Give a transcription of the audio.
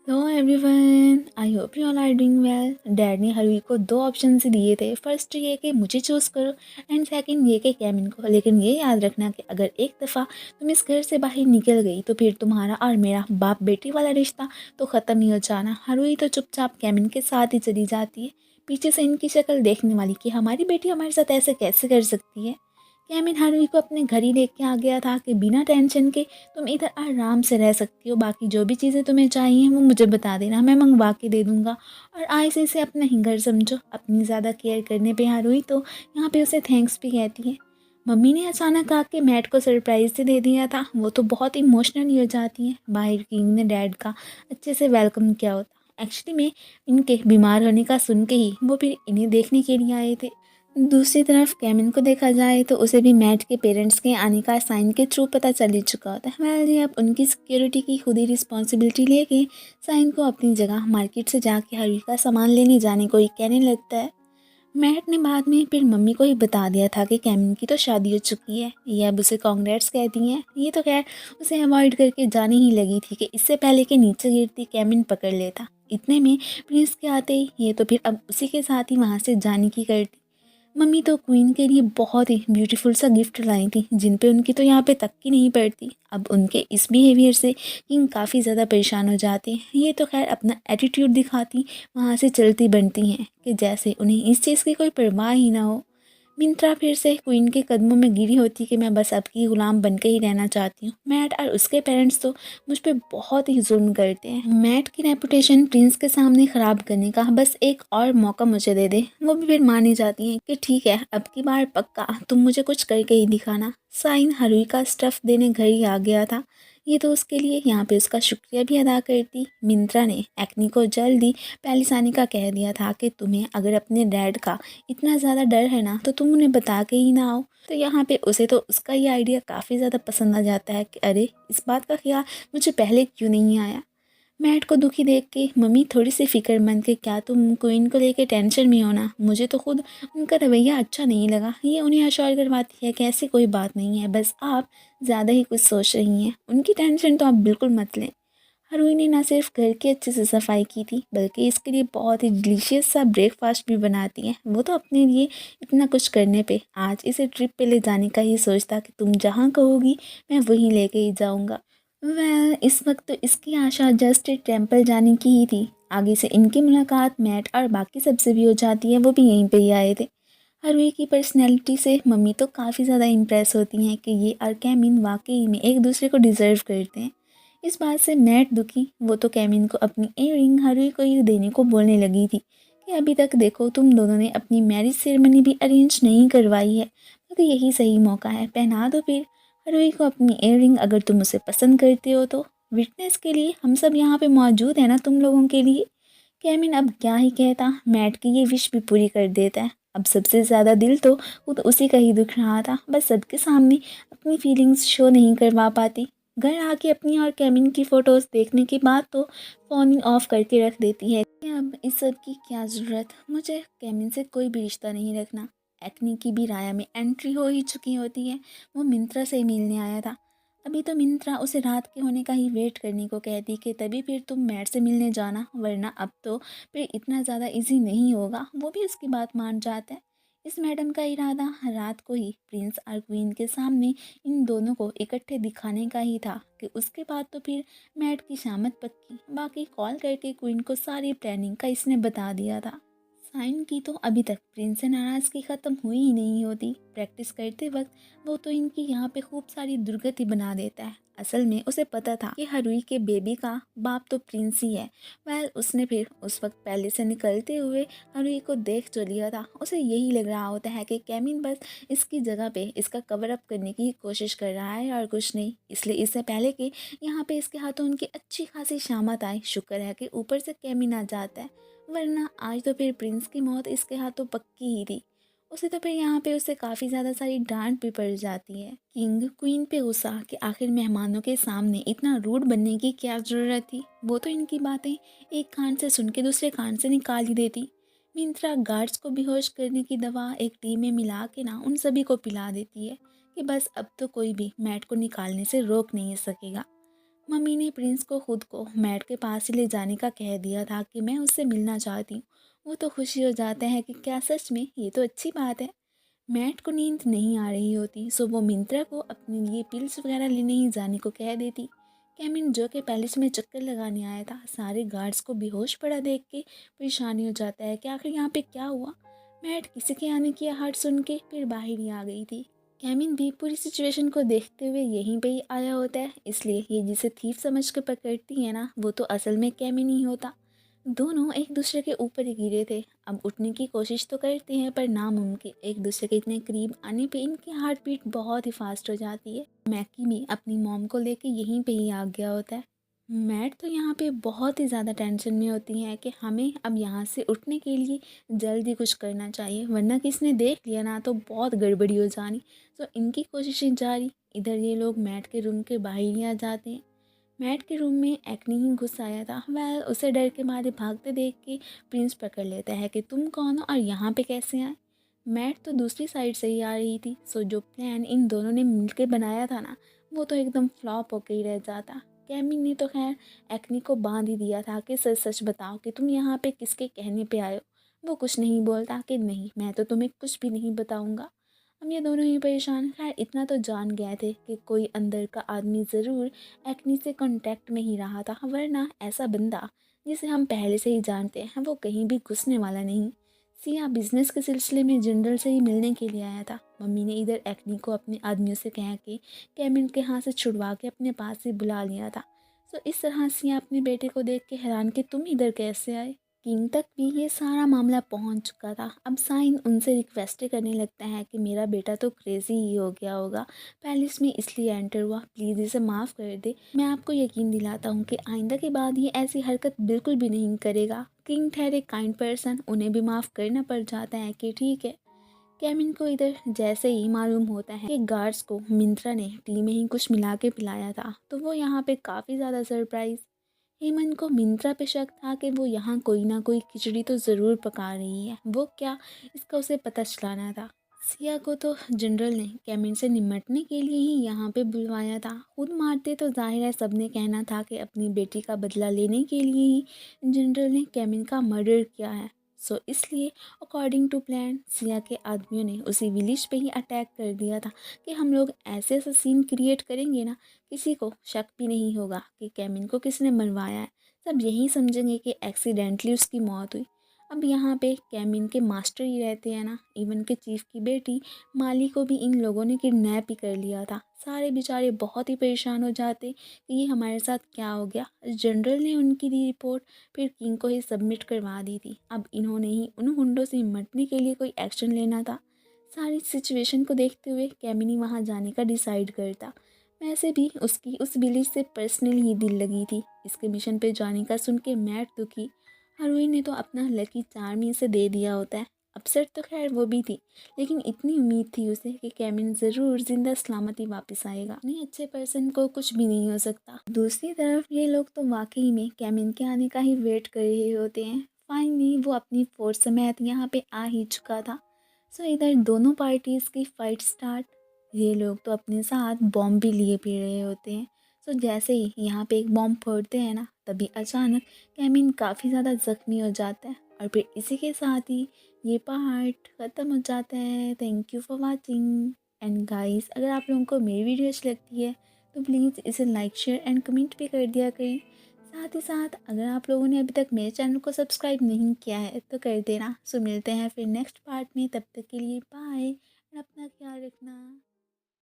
Hello everyone, I hope you all are doing well. Dad ने हरवी को दो option दिए थे। फर्स्ट ये कि मुझे चूज़ करो एंड सेकंड ये कि कैमिन को। लेकिन ये याद रखना कि अगर एक दफ़ा तुम इस घर से बाहर निकल गई तो फिर तुम्हारा और मेरा बाप बेटी वाला रिश्ता तो ख़त्म ही हो जाना। हरवी तो चुपचाप कैमिन के साथ ही चली जाती है, पीछे से इनकी शक्ल देखने वाली कि हमारी बेटी हमारे साथ ऐसे कैसे कर सकती है। कैमिन हरवी को अपने घर ही लेके आ गया था कि बिना टेंशन के तुम इधर आराम से रह सकती हो। बाकी जो भी चीज़ें तुम्हें चाहिए वो मुझे बता देना, मैं मंगवा के दे दूँगा। और आज से इसे अपना ही घर समझो। अपनी ज़्यादा केयर करने पे हार हुई तो यहाँ पे उसे थैंक्स भी कहती है। मम्मी ने अचानक आके मैट को सरप्राइज़ से दे दिया था। वो तो बहुत इमोशनल हो जाती है। बाहर किंग ने डैड का अच्छे से वेलकम किया होता। एक्चुअली में इनके बीमार होने का सुन के ही वो फिर इन्हें देखने के लिए आए थे। दूसरी तरफ कैमिन को देखा जाए तो उसे भी मैट के पेरेंट्स के आने का साइन के थ्रू पता चल ही चुका होता है। वेल, ये अब उनकी सिक्योरिटी की खुद ही रिस्पॉन्सिबिलिटी लेके साइन को अपनी जगह मार्केट से जाके हरी का सामान लेने जाने को ही कहने लगता है। मैट ने बाद में फिर मम्मी को ही बता दिया था कि कैमिन की तो शादी हो चुकी है। ये अब उसे कॉन्ग्रेट्स कहती हैं। ये तो खैर उसे अवॉइड करके जाने ही लगी थी कि इससे पहले कि नीचे गिरती कैमिन पकड़ लेता। इतने में प्रिंस के आते ही ये तो फिर अब उसी के साथ ही वहाँ से जाने की करती। मम्मी तो क्वीन के लिए बहुत ही ब्यूटीफुल सा गिफ्ट लाई थी, जिन पे उनकी तो यहाँ पे तक की नहीं पड़ती। अब उनके इस बिहेवियर से किंग काफ़ी ज़्यादा परेशान हो जाते हैं। ये तो खैर अपना एटीट्यूड दिखाती वहाँ से चलती बनती हैं कि जैसे उन्हें इस चीज़ की कोई परवाह ही ना हो। मिंत्रा फिर से क्वीन के कदमों में गिरी होती कि मैं बस आपकी गुलाम बन के ही रहना चाहती हूँ। मैट और उसके पेरेंट्स तो मुझ पे बहुत ही जुल्म करते हैं। मैट की रेपुटेशन प्रिंस के सामने ख़राब करने का बस एक और मौका मुझे दे दे, वो भी फिर मानी जाती हैं कि ठीक है, अब की बार पक्का तुम मुझे कुछ करके ही दिखाना। साइन हरुई का स्टफ़ देने घर ही आ गया था। ये तो उसके लिए यहाँ पे उसका शुक्रिया भी अदा करती। मिंत्रा ने एक्नी को जल्दी पहले आने का कह दिया था कि तुम्हें अगर अपने डैड का इतना ज़्यादा डर है ना तो तुम उन्हें बता के ही ना आओ। तो यहाँ पे उसे तो उसका ये आइडिया काफ़ी ज़्यादा पसंद आ जाता है कि अरे, इस बात का ख्याल मुझे पहले क्यों नहीं आया। मैट को दुखी देख के मम्मी थोड़ी सी फिक्रमंद कि क्या तुम क्वीन को लेके टेंशन में हो ना, मुझे तो खुद उनका रवैया अच्छा नहीं लगा। ये उन्हें अश्योर करवाती है कि ऐसी कोई बात नहीं है, बस आप ज़्यादा ही कुछ सोच रही हैं। उनकी टेंशन तो आप बिल्कुल मत लें। हरुई ने ना सिर्फ घर की अच्छे से सफाई की थी बल्कि इसके लिए बहुत ही डिलीशियस सा ब्रेकफास्ट भी बनाती है। वो तो अपने लिए इतना कुछ करने पे आज इसे ट्रिप पे ले जाने का ही सोचता कि तुम जहाँ कहोगी मैं वहीं लेके ही जाऊँगा। वेल, इस वक्त तो इसकी आशा जस्ट टेम्पल जाने की ही थी। आगे से इनकी मुलाकात मैट और बाकी सबसे भी हो जाती है। वो भी यहीं पे ही आए थे। हरुई की पर्सनैलिटी से मम्मी तो काफ़ी ज़्यादा इम्प्रेस होती हैं कि ये और कैमिन वाकई में एक दूसरे को डिज़र्व करते हैं। इस बात से मैट दुखी, वो तो कैमिन को अपनी इयररिंग हरुई को ये देने को बोलने लगी थी कि अभी तक देखो तुम दोनों ने अपनी मैरिज सेरेमनी भी अरेंज नहीं करवाई है, तो यही सही मौका है, पहना दो फिर हरुई को अपनी इयररिंग, अगर तुम उसे पसंद करते हो तो। विटनेस के लिए हम सब यहाँ पे मौजूद हैं ना तुम लोगों के लिए। कैमिन अब क्या ही कहता, मैट की ये विश भी पूरी कर देता है। अब सबसे ज़्यादा दिल तो खुद उसी का ही दुख रहा था, बस सबके सामने अपनी फीलिंग्स शो नहीं करवा पाती। घर आके अपनी और कैमिन की फ़ोटोज़ देखने के बाद तो फ़ोन ऑफ करके रख देती है कि अब इस सब की क्या ज़रूरत, मुझे कैमिन से कोई भी रिश्ता नहीं रखना। एक्नी की भी राया में एंट्री हो ही चुकी होती है। वो मिंत्रा से मिलने आया था। अभी तो मिंत्रा उसे रात के होने का ही वेट करने को कहती कि तभी फिर तुम मैट से मिलने जाना, वरना अब तो फिर इतना ज़्यादा इजी नहीं होगा। वो भी उसकी बात मान जाता है। इस मैडम का इरादा रात को ही प्रिंस और क्वीन के सामने इन दोनों को इकट्ठे दिखाने का ही था कि उसके बाद तो फिर मैट की शामत पक्की। बाकी कॉल करके क्वीन को सारी प्लानिंग का इसने बता दिया था। साइन की तो अभी तक प्रिंस से नाराज़गी ख़त्म हुई ही नहीं होती। प्रैक्टिस करते वक्त वो तो इनकी यहाँ पे खूब सारी दुर्गति बना देता है। असल में उसे पता था कि हरुई के बेबी का बाप तो प्रिंस ही है। वेल, उसने फिर उस वक्त पहले से निकलते हुए हरुई को देख तो लिया था। उसे यही लग रहा होता है कि कैमिन बस इसकी जगह पे इसका कवर अप करने की कोशिश कर रहा है और कुछ नहीं। इसलिए इससे पहले कि यहाँ पे इसके हाथों उनकी अच्छी खासी शामत आए, शुक्र है कि ऊपर से कैमिन आ जाता है, वरना आज तो फिर प्रिंस की मौत इसके हाथों पक्की ही थी। उसे तो फिर यहाँ पे उसे काफ़ी ज़्यादा सारी डांट भी पड़ जाती है। किंग क्वीन पे गुस्सा कि आखिर मेहमानों के सामने इतना रूड बनने की क्या ज़रूरत थी। वो तो इनकी बातें एक कान से सुन के दूसरे कान से निकाल ही देती। मिंत्रा गार्ड्स को बेहोश करने की दवा एक टी में मिला के ना उन सभी को पिला देती है कि बस अब तो कोई भी मैट को निकालने से रोक नहीं सकेगा। मम्मी ने प्रिंस को खुद को मैट के पास ही ले जाने का कह दिया था कि मैं उससे मिलना चाहती हूँ। वो तो खुशी हो जाते हैं कि क्या सच में, ये तो अच्छी बात है। मैट को नींद नहीं आ रही होती, सो वो मिंत्रा को अपने लिए पिल्स वगैरह लेने ही जाने को कह देती। कैमिन जो कि पैलेस में चक्कर लगाने आया था, सारे गार्ड्स को बेहोश पड़ा देख के परेशानी हो जाता है कि आखिर यहाँ पे क्या हुआ। मैट किसी के आने की आहट सुन के फिर बाहर ही आ गई थी। कैमिन भी पूरी सिचुएशन को देखते हुए यहीं पे ही आया होता है, इसलिए ये जिसे थीफ समझ कर पकड़ती है ना, वो तो असल में कैमिन ही होता। दोनों एक दूसरे के ऊपर ही गिरे थे। अब उठने की कोशिश तो करते हैं पर नामुमकिन। एक दूसरे के इतने करीब आने पे इनकी हार्ट बीट बहुत ही फास्ट हो जाती है। मैकी भी अपनी मॉम को लेके यहीं पे ही आ गया होता है। मैट तो यहाँ पे बहुत ही ज़्यादा टेंशन में होती हैं कि हमें अब यहाँ से उठने के लिए जल्दी कुछ करना चाहिए, वरना किसने देख लिया ना तो बहुत गड़बड़ी हो जानी। तो इनकी कोशिशें जारी। इधर ये लोग मैट के रूम के बाहर ही आ जाते हैं। मैट के रूम में एक्नी ही घुस आया था। वह उसे डर के मारे भागते देख के प्रिंस पकड़ लेता है कि तुम कौन हो और यहाँ पे कैसे आए। मैट तो दूसरी साइड से ही आ रही थी, सो जो प्लान इन दोनों ने मिलकर बनाया था ना, वो तो एकदम फ्लॉप होकर ही रह जाता। कैमी ने तो खैर एक्नी को बांध ही दिया था कि सच सच बताओ कि तुम यहाँ पे किसके कहने पे आए हो। वो कुछ नहीं बोलता कि नहीं, मैं तो तुम्हें कुछ भी नहीं बताऊँगा। हम ये दोनों ही परेशान। खैर इतना तो जान गए थे कि कोई अंदर का आदमी ज़रूर एक्नी से कांटेक्ट में ही रहा था, वरना ऐसा बंदा जिसे हम पहले से ही जानते हैं वो कहीं भी घुसने वाला नहीं। सिया बिजनेस के सिलसिले में जनरल से ही मिलने के लिए आया था। मम्मी ने इधर एक्नी को अपने आदमियों से कह के कैमिन के हाथ से छुड़वा के अपने पास से बुला लिया था। तो इस तरह सिया अपने बेटे को देख के हैरान कि तुम इधर कैसे आए। किंग तक भी ये सारा मामला पहुंच चुका था। अब साइन उनसे रिक्वेस्ट करने लगता है कि मेरा बेटा तो क्रेजी ही हो गया होगा, पैलेस में इसलिए एंटर हुआ, प्लीज़ इसे माफ़ कर दे। मैं आपको यकीन दिलाता हूँ कि आइंदा के बाद ये ऐसी हरकत बिल्कुल भी नहीं करेगा। किंग ठहरे काइंड पर्सन, उन्हें भी माफ़ करना पड़ जाता है कि ठीक है। केमिन को इधर जैसे ही मालूम होता है कि गार्ड्स को मिंत्रा ने टी में ही कुछ मिला के पिलाया था, तो वो यहाँ पे काफ़ी ज़्यादा सरप्राइज। हेमंत को मिंत्रा पे शक था कि वो यहाँ कोई ना कोई खिचड़ी तो ज़रूर पका रही है। वो क्या, इसका उसे पता चलाना था। सिया को तो जनरल ने केमिन से निपटने के लिए ही यहाँ पे बुलवाया था। खुद मारते तो जाहिर है सबने कहना था कि अपनी बेटी का बदला लेने के लिए ही जनरल ने केमिन का मर्डर किया है। सो इसलिए अकॉर्डिंग टू प्लान सिया के आदमियों ने उसी विलेज पे ही अटैक कर दिया था कि हम लोग ऐसे ऐसा सीन क्रिएट करेंगे ना, किसी को शक भी नहीं होगा कि केमिन को किसने मरवाया है। सब यही समझेंगे कि एक्सीडेंटली उसकी मौत हुई। अब यहाँ पे कैमिन के मास्टर ही रहते हैं ना, इवन के चीफ की बेटी माली को भी इन लोगों ने किडनैप ही कर लिया था। सारे बेचारे बहुत ही परेशान हो जाते कि ये हमारे साथ क्या हो गया। जनरल ने उनकी दी रिपोर्ट फिर किंग को ही सबमिट करवा दी थी। अब इन्होंने ही उन गुंडों से निपटने के लिए कोई एक्शन लेना था। सारी सिचुएशन को देखते हुए कैमिनी वहाँ जाने का डिसाइड करता। वैसे भी उसकी उस विलेज से पर्सनली ही दिल लगी थी। इसके मिशन पे जाने का सुन के मैट दुखी। हरोइन ने तो अपना लकी चार्म ही इसे दे दिया होता है। अपसेट तो खैर वो भी थी, लेकिन इतनी उम्मीद थी उसे कि कैमिन ज़रूर जिंदा सलामती वापस आएगा। नहीं, अच्छे पर्सन को कुछ भी नहीं हो सकता। दूसरी तरफ ये लोग तो वाकई में कैमिन के आने का ही वेट कर रहे होते हैं। फाइनली वो अपनी फोर्स समेत यहाँ पे आ ही चुका था। सो इधर दोनों पार्टीज़ की फाइट स्टार्ट। ये लोग तो अपने साथ बॉम्ब भी लिए फिर रहे होते हैं। सो जैसे ही यहाँ पे एक बॉम्ब फोड़ते हैं ना, तभी अचानक कैमिन काफ़ी ज़्यादा ज़ख्मी हो जाता है और फिर इसी के साथ ही ये पार्ट ख़त्म हो जाता है। Thank you for watching. And guys, अगर आप लोगों को मेरी वीडियो अच्छी लगती है तो प्लीज़ इसे लाइक शेयर एंड कमेंट भी कर दिया करें। साथ ही साथ अगर आप लोगों ने अभी तक मेरे चैनल को सब्सक्राइब नहीं किया है तो कर देना। सो मिलते हैं फिर नेक्स्ट पार्ट में, तब तक के लिए बाय। अपना ख्याल रखना।